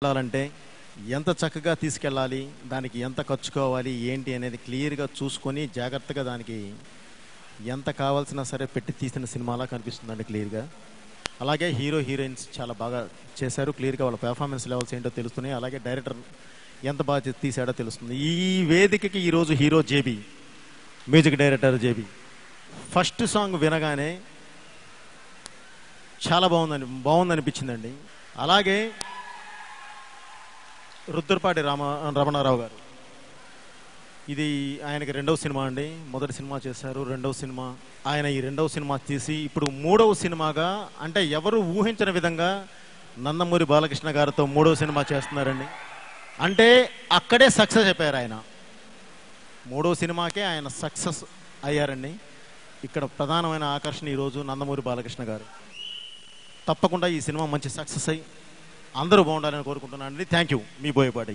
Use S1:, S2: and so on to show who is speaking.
S1: వెళ్ళాలంటే ఎంత చక్కగా తీసుకెళ్ళాలి, దానికి ఎంత ఖర్చు కావాలి, ఏంటి అనేది క్లియర్‌గా చూసుకొని జాగ్రత్తగా దానికి ఎంత కావాల్సినా సరే పెట్టి తీసిన సినిమాలా కనిపిస్తుందండి క్లియర్‌గా. అలాగే హీరో, హీరోయిన్స్ చాలా బాగా చేశారు. క్లియర్‌గా వాళ్ళ పెర్ఫార్మెన్స్ లెవెల్స్ ఏంటో తెలుస్తున్నాయి. అలాగే డైరెక్టర్ ఎంత బాగా తీశాడో తెలుస్తుంది. ఈ వేదికకి ఈరోజు hero JB, music director JB. First song వినగానే చాలా బాగుందనిపించిందండి. అలాగే రుద్రపాటి రమణారావు గారు, ఇది ఆయనకి రెండవ సినిమా అండి. మొదటి సినిమా చేశారు, రెండవ సినిమా. ఆయన ఈ రెండవ సినిమా తీసి ఇప్పుడు మూడవ సినిమాగా, అంటే ఎవరు ఊహించిన విధంగా నందమూరి బాలకృష్ణ గారితో మూడవ సినిమా చేస్తున్నారండి. అంటే అక్కడే సక్సెస్ అయిపోయారు ఆయన. మూడవ సినిమాకే ఆయన సక్సెస్ అయ్యారండి. ఇక్కడ ప్రధానమైన ఆకర్షణ ఈరోజు నందమూరి బాలకృష్ణ గారు. తప్పకుండా ఈ సినిమా మంచి సక్సెస్ అయ్యి అందరూ బాగుండాలని కోరుకుంటున్నానండి. Thank you. మీ బోయపాటి.